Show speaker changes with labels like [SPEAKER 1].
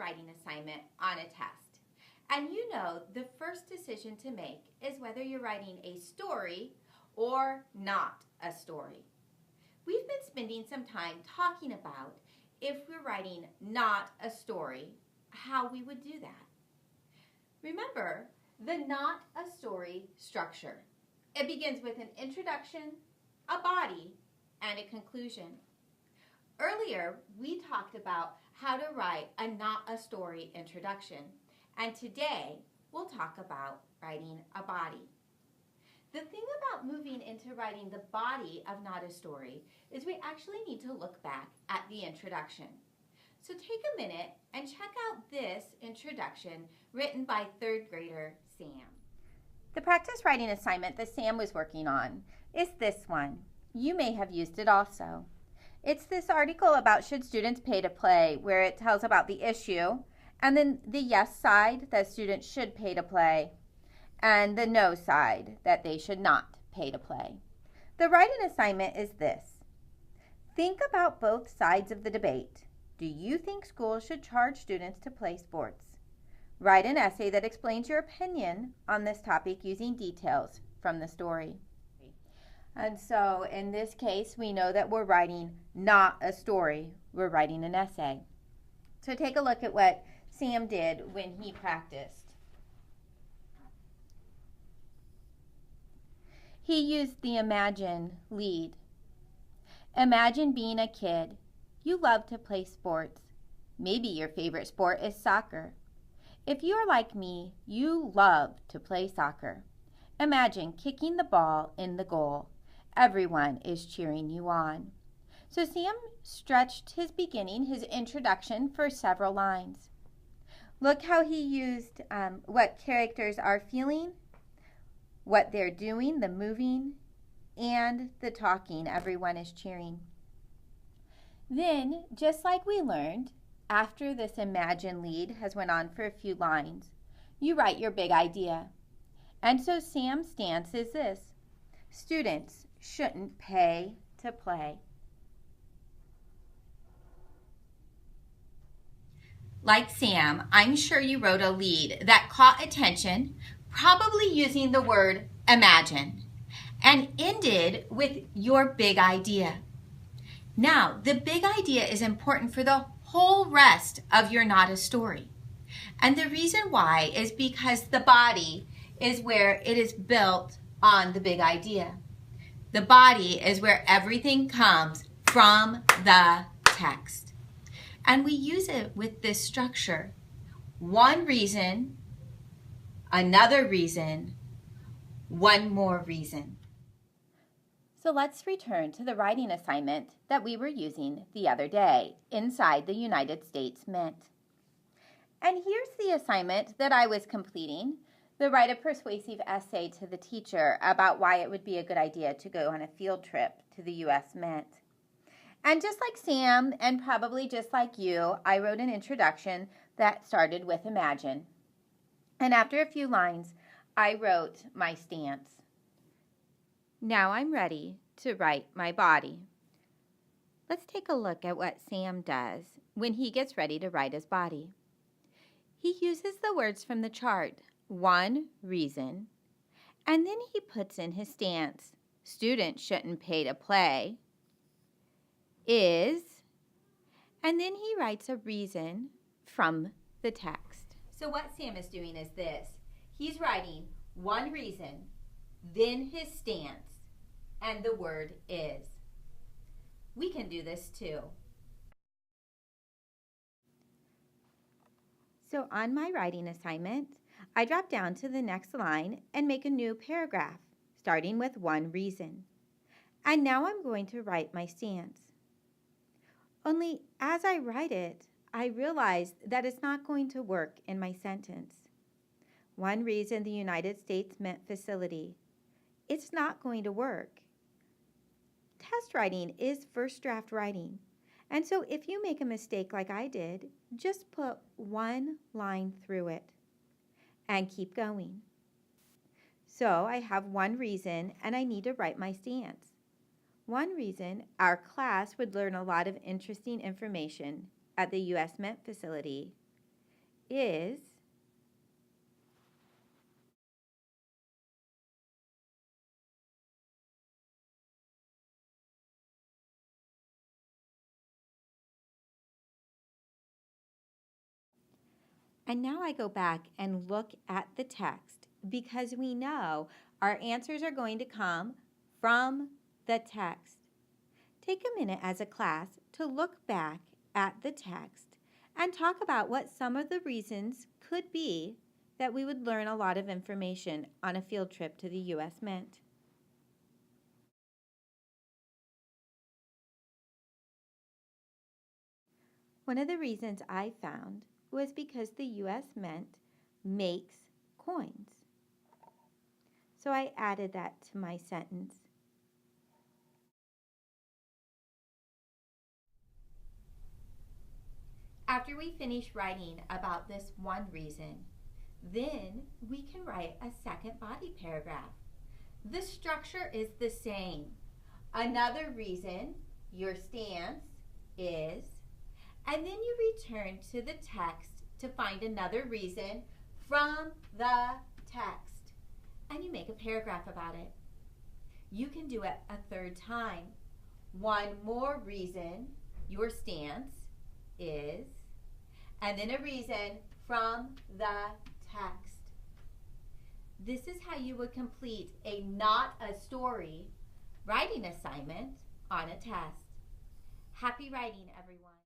[SPEAKER 1] writing assignment on a test. And you know the first decision to make is whether you're writing a story or not a story. We've been spending some time talking about if we're writing not a story, how we would do that. Remember the not a story structure. It begins with an introduction, a body, and a conclusion. Earlier, we talked about how to write a not a story introduction, and today we'll talk about writing a body. The thing about moving into writing the body of not a story is we actually need to look back at the introduction. So take a minute and check out this introduction written by third grader Sam. The practice writing assignment that Sam was working on is this one. You may have used it also. It's this article about should students pay to play, where it tells about the issue, and then the yes side that students should pay to play, and the no side that they should not pay to play. The writing assignment is this. Think about both sides of the debate. Do you think schools should charge students to play sports? Write an essay that explains your opinion on this topic using details from the story. And so in this case, we know that we're writing not a story, we're writing an essay. So take a look at what Sam did when he practiced. He used the imagine lead. Imagine being a kid. You love to play sports. Maybe your favorite sport is soccer. If you're like me, you love to play soccer. Imagine kicking the ball in the goal. Everyone is cheering you on. So Sam stretched his beginning, his introduction, for several lines. Look how he used what characters are feeling, what they're doing, the moving, and the talking. Everyone is cheering. Then, just like we learned, after this imagine lead has went on for a few lines, you write your big idea. And so Sam's stance is this. Students shouldn't pay to play. Like Sam, I'm sure you wrote a lead that caught attention, probably using the word imagine, and ended with your big idea. Now, the big idea is important for the whole rest of your not a story. And the reason why is because the body is where it is built on the big idea. The body is where everything comes from the text. And we use it with this structure. One reason, another reason, one more reason. So let's return to the writing assignment that we were using the other day inside the United States Mint. And here's the assignment that I was completing. Write a persuasive essay to the teacher about why it would be a good idea to go on a field trip to the U.S. Mint. And just like Sam, and probably just like you, I wrote an introduction that started with imagine. And after a few lines, I wrote my stance. Now I'm ready to write my body. Let's take a look at what Sam does when he gets ready to write his body. He uses the words from the chart. One reason, and then he puts in his stance. Students shouldn't pay to play is, and then he writes a reason from the text. So what Sam is doing is this. He's writing one reason, then his stance, and the word is. We can do this too. So on my writing assignment, I drop down to the next line and make a new paragraph, starting with one reason. And now I'm going to write my stance. Only as I write it, I realize that it's not going to work in my sentence. One reason the United States Mint facility. It's not going to work. Test writing is first draft writing. And so if you make a mistake like I did, just put one line through it and keep going. So I have one reason and I need to write my stance. One reason our class would learn a lot of interesting information at the U.S. Mint facility is. And now I go back and look at the text because we know our answers are going to come from the text. Take a minute as a class to look back at the text and talk about what some of the reasons could be that we would learn a lot of information on a field trip to the U.S. Mint. One of the reasons I found was because the U.S. Mint makes coins. So I added that to my sentence. After we finish writing about this one reason, then we can write a second body paragraph. The structure is the same. Another reason, your stance, is, and then you return to the text to find another reason from the text, and you make a paragraph about it. You can do it a third time. One more reason, your stance, is, and then a reason from the text. This is how you would complete a not a story writing assignment on a test. Happy writing, everyone.